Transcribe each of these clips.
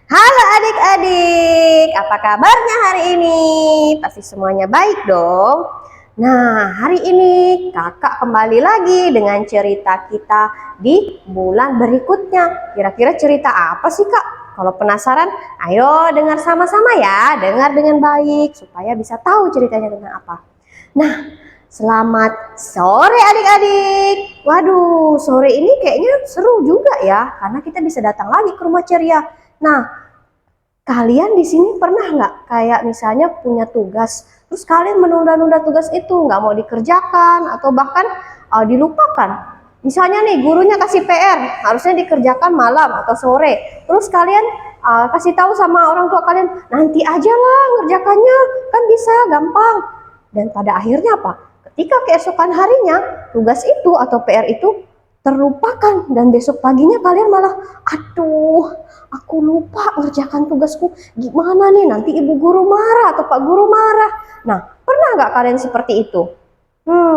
Halo adik-adik, apa kabarnya hari ini? Pasti semuanya baik dong. Nah, hari ini kakak kembali lagi dengan cerita kita di bulan berikutnya. Kira-kira cerita apa sih kak? Kalau penasaran, ayo dengar sama-sama ya. Dengar dengan baik supaya bisa tahu ceritanya tentang apa. Nah, selamat sore adik-adik. Waduh, sore ini kayaknya seru juga ya, karena kita bisa datang lagi ke rumah ceria. Nah, kalian di sini pernah nggak kayak misalnya punya tugas, terus kalian menunda-nunda tugas itu, nggak mau dikerjakan atau bahkan dilupakan? Misalnya nih gurunya kasih PR, harusnya dikerjakan malam atau sore, terus kalian kasih tahu sama orang tua kalian, nanti aja lah ngerjakannya, kan bisa gampang. Dan pada akhirnya apa? Ketika keesokan harinya tugas itu atau PR itu terlupakan dan besok paginya kalian malah, aduh, aku lupa ngerjakan tugasku, gimana nih, nanti ibu guru marah atau pak guru marah. Nah, pernah nggak kalian seperti itu?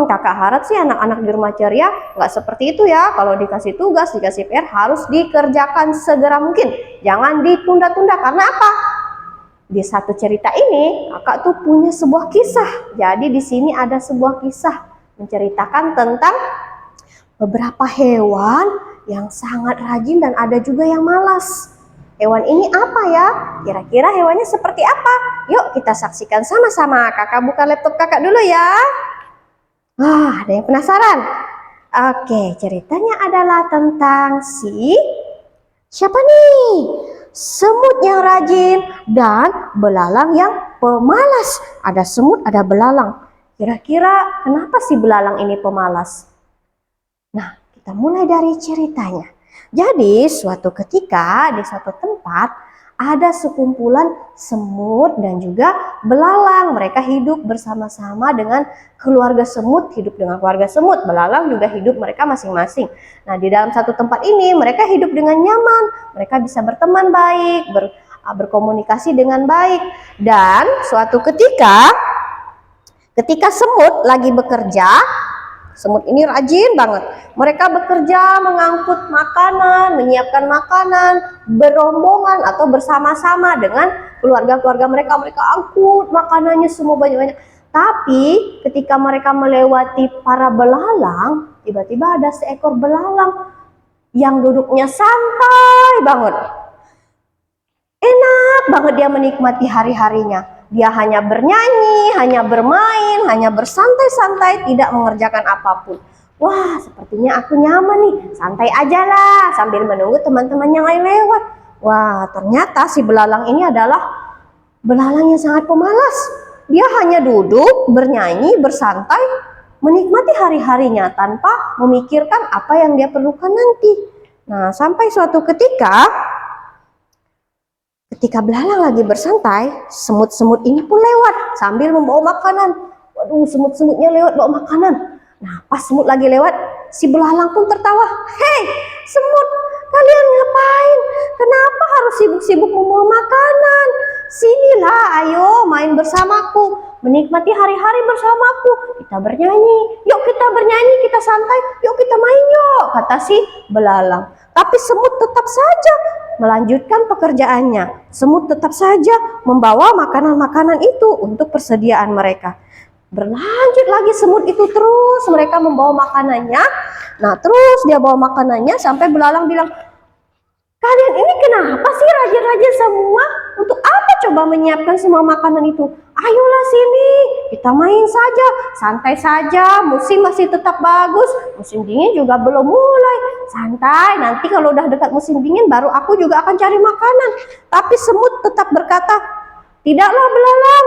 Kakak harap sih anak-anak di rumah ceria nggak seperti itu ya. Kalau dikasih tugas, dikasih PR harus dikerjakan segera mungkin, jangan ditunda-tunda. Karena apa? Di satu cerita ini kakak tuh punya sebuah kisah. Jadi di sini ada sebuah kisah menceritakan tentang beberapa hewan yang sangat rajin dan ada juga yang malas. Hewan ini apa ya? Kira-kira hewannya seperti apa? Yuk kita saksikan sama-sama. Kakak buka laptop kakak dulu ya. Ada yang penasaran? Oke, ceritanya adalah tentang siapa nih? Semut yang rajin dan belalang yang pemalas. Ada semut, ada belalang. Kira-kira kenapa sih belalang ini pemalas? Nah, kita mulai dari ceritanya. Jadi, suatu ketika di suatu tempat ada sekumpulan semut dan juga belalang. Mereka hidup bersama-sama dengan keluarga semut, hidup dengan keluarga semut. Belalang juga hidup mereka masing-masing. Nah, di dalam satu tempat ini mereka hidup dengan nyaman. Mereka bisa berteman baik, berkomunikasi dengan baik. Dan suatu ketika semut lagi bekerja, semut ini rajin banget. Mereka bekerja mengangkut makanan, menyiapkan makanan, berombongan atau bersama-sama dengan keluarga-keluarga mereka. Mereka angkut makanannya semua banyak-banyak. Tapi ketika mereka melewati para belalang, tiba-tiba ada seekor belalang yang duduknya santai banget. Enak banget dia menikmati hari-harinya. Dia hanya bernyanyi, hanya bermain, hanya bersantai-santai, tidak mengerjakan apapun. Wah, sepertinya aku nyaman nih, santai aja lah sambil menunggu teman-teman yang lain lewat. Wah, ternyata si belalang ini adalah belalang yang sangat pemalas. Dia hanya duduk, bernyanyi, bersantai, menikmati hari-harinya tanpa memikirkan apa yang dia perlukan nanti. Nah, sampai suatu ketika belalang lagi bersantai, semut-semut ini pun lewat sambil membawa makanan. Waduh, semut-semutnya lewat bawa makanan. Nah, pas semut lagi lewat, si belalang pun tertawa. Hei, semut, kalian ngapain? Kenapa harus sibuk-sibuk membawa makanan? Sinilah, ayo main bersamaku, menikmati hari-hari bersamaku. Kita bernyanyi, yuk kita bernyanyi, kita santai, yuk kita main yuk, kata si belalang. Tapi semut tetap saja melanjutkan pekerjaannya. Semut tetap saja membawa makanan-makanan itu untuk persediaan mereka. Berlanjut lagi semut itu terus mereka membawa makanannya. Nah, terus dia bawa makanannya sampai belalang bilang, kalian ini kenapa sih rajin-rajin semua? Untuk apa coba menyiapkan semua makanan itu? Ayolah sini, kita main saja, santai saja, musim masih tetap bagus, musim dingin juga belum mulai. Santai, nanti kalau udah dekat musim dingin baru aku juga akan cari makanan. Tapi semut tetap berkata, tidaklah belalang,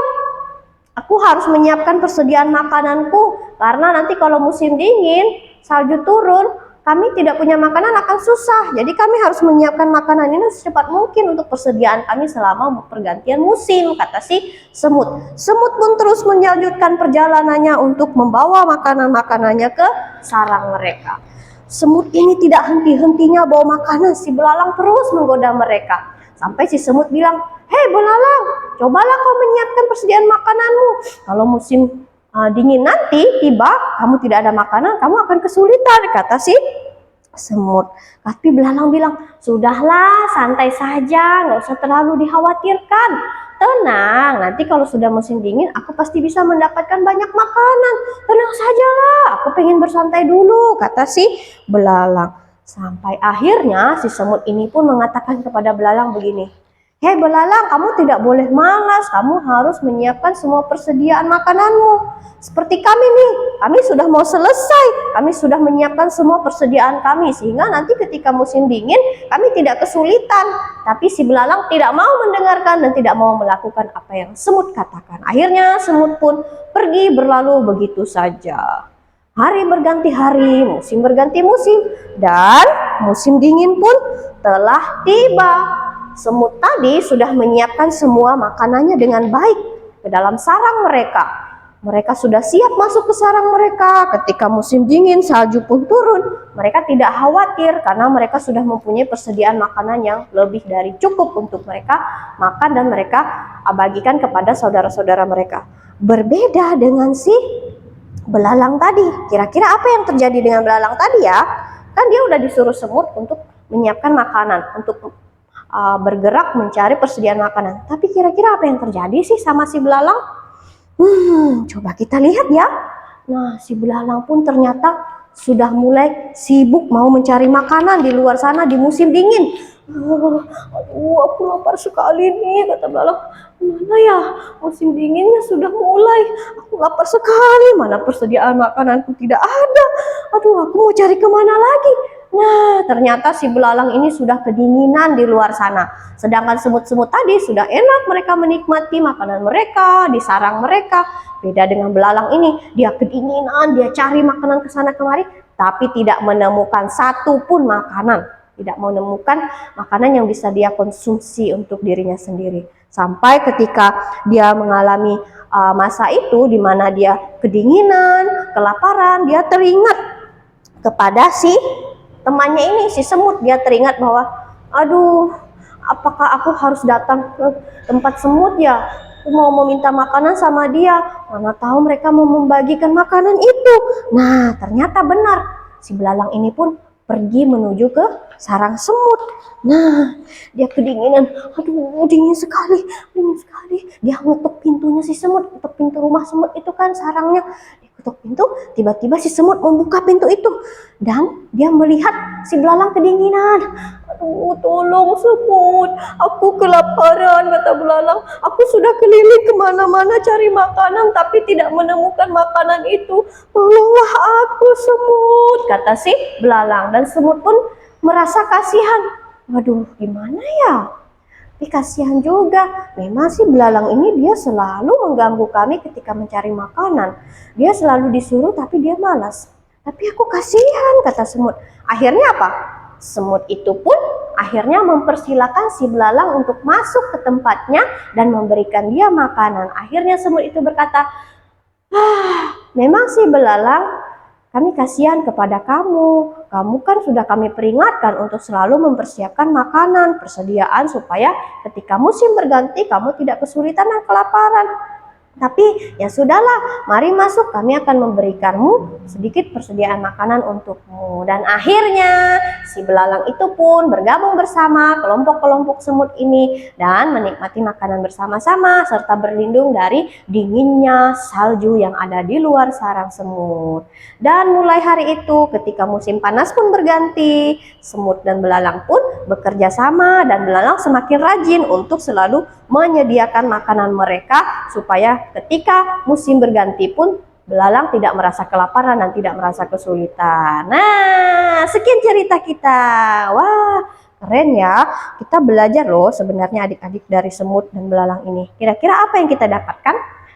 aku harus menyiapkan persediaan makananku, karena nanti kalau musim dingin, salju turun, kami tidak punya makanan akan susah. Jadi kami harus menyiapkan makanan ini secepat mungkin untuk persediaan kami selama pergantian musim, kata si semut. Semut pun terus melanjutkan perjalanannya untuk membawa makanan-makanannya ke sarang mereka. Semut ini tidak henti-hentinya bawa makanan, si belalang terus menggoda mereka. Sampai si semut bilang, hei belalang, cobalah kau menyiapkan persediaan makananmu. Kalau musim dingin nanti tiba, kamu tidak ada makanan, kamu akan kesulitan, kata si semut. Tapi belalang bilang, sudahlah, santai saja, nggak usah terlalu dikhawatirkan. Tenang, nanti kalau sudah musim dingin, aku pasti bisa mendapatkan banyak makanan. Tenang sajalah, aku pengen bersantai dulu, kata si belalang. Sampai akhirnya si semut ini pun mengatakan kepada belalang begini, hei belalang, kamu tidak boleh malas, kamu harus menyiapkan semua persediaan makananmu. Seperti kami nih, kami sudah mau selesai, kami sudah menyiapkan semua persediaan kami, sehingga nanti ketika musim dingin, kami tidak kesulitan. Tapi si belalang tidak mau mendengarkan dan tidak mau melakukan apa yang semut katakan. Akhirnya semut pun pergi berlalu begitu saja. Hari berganti hari, musim berganti musim, dan musim dingin pun telah tiba. Semut tadi sudah menyiapkan semua makanannya dengan baik ke dalam sarang mereka. Mereka sudah siap masuk ke sarang mereka. Ketika musim dingin, salju pun turun. Mereka tidak khawatir karena mereka sudah mempunyai persediaan makanan yang lebih dari cukup untuk mereka makan dan mereka bagikan kepada saudara-saudara mereka. Berbeda dengan si belalang tadi. Kira-kira apa yang terjadi dengan belalang tadi ya? Kan dia udah disuruh semut untuk menyiapkan makanan, untuk bergerak mencari persediaan makanan. Tapi kira-kira apa yang terjadi sih sama si belalang? Coba kita lihat ya. Nah, si belalang pun ternyata sudah mulai sibuk mau mencari makanan di luar sana di musim dingin. Aduh, aku lapar sekali nih, kata belalang. Mana ya, musim dinginnya sudah mulai. Aku lapar sekali, mana persediaan makananku tidak ada. Aduh, aku mau cari kemana lagi? Nah, ternyata si belalang ini sudah kedinginan di luar sana. Sedangkan semut-semut tadi sudah enak mereka menikmati makanan mereka di sarang mereka. Beda dengan belalang ini, dia kedinginan, dia cari makanan ke sana kemari, tapi tidak menemukan satu pun makanan. Tidak menemukan makanan yang bisa dia konsumsi untuk dirinya sendiri. Sampai ketika dia mengalami masa itu di mana dia kedinginan, kelaparan, dia teringat kepada si temannya ini, si semut. Dia teringat bahwa, aduh, apakah aku harus datang ke tempat semut ya? Aku mau meminta makanan sama dia, mana tahu mereka mau membagikan makanan itu. Nah, ternyata benar, si belalang ini pun pergi menuju ke sarang semut. Nah, dia kedinginan, aduh dingin sekali, dingin sekali. Dia ngetuk pintunya si semut, ketuk pintu rumah semut itu kan sarangnya. Dia ketuk pintu, tiba-tiba si semut membuka pintu itu dan dia melihat si belalang kedinginan. Aduh, tolong semut, aku kelaparan, kata belalang. Aku sudah keliling kemana-mana cari makanan tapi tidak menemukan makanan itu. Tolonglah aku semut, kata si belalang. Dan semut pun merasa kasihan. Waduh, gimana ya? Tapi kasihan juga. Memang sih belalang ini dia selalu mengganggu kami ketika mencari makanan. Dia selalu disuruh tapi dia malas. Tapi aku kasihan, kata semut. Akhirnya apa? Semut itu pun akhirnya mempersilahkan si belalang untuk masuk ke tempatnya dan memberikan dia makanan. Akhirnya semut itu berkata, memang si belalang, kami kasihan kepada kamu. Kamu kan sudah kami peringatkan untuk selalu mempersiapkan makanan, persediaan supaya ketika musim berganti kamu tidak kesulitan dan kelaparan. Tapi ya sudahlah, mari masuk, kami akan memberikanmu sedikit persediaan makanan untukmu. Dan akhirnya si belalang itu pun bergabung bersama kelompok-kelompok semut ini dan menikmati makanan bersama-sama serta berlindung dari dinginnya salju yang ada di luar sarang semut. Dan mulai hari itu ketika musim panas pun berganti, semut dan belalang pun bekerja sama dan belalang semakin rajin untuk selalu menyediakan makanan mereka supaya ketika musim berganti pun belalang tidak merasa kelaparan dan tidak merasa kesulitan. Nah, sekian cerita kita. Wah, keren ya. Kita belajar loh sebenarnya adik-adik dari semut dan belalang ini. Kira-kira apa yang kita dapatkan?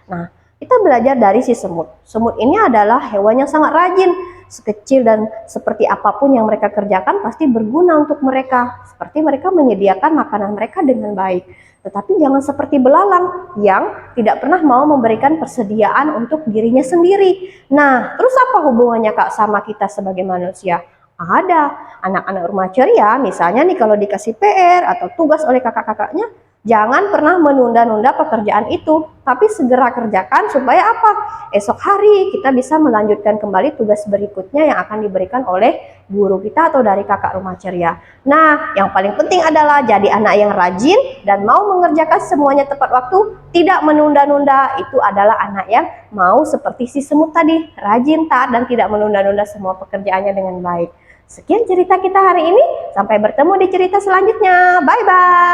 Nah, kita belajar dari si semut. Semut ini adalah hewan yang sangat rajin. Sekecil dan seperti apapun yang mereka kerjakan pasti berguna untuk mereka. Seperti mereka menyediakan makanan mereka dengan baik. Tetapi jangan seperti belalang yang tidak pernah mau memberikan persediaan untuk dirinya sendiri. Nah, terus apa hubungannya Kak sama kita sebagai manusia? Ada. Anak-anak rumah ceria misalnya nih kalau dikasih PR atau tugas oleh kakak-kakaknya, Jangan pernah menunda-nunda pekerjaan itu, tapi segera kerjakan supaya apa? Esok hari kita bisa melanjutkan kembali tugas berikutnya yang akan diberikan oleh guru kita atau dari kakak rumah ceria. Nah, yang paling penting adalah jadi anak yang rajin dan mau mengerjakan semuanya tepat waktu, tidak menunda-nunda. Itu adalah anak yang mau seperti si semut tadi, rajin, taat, dan tidak menunda-nunda semua pekerjaannya dengan baik. Sekian cerita kita hari ini, sampai bertemu di cerita selanjutnya. Bye-bye.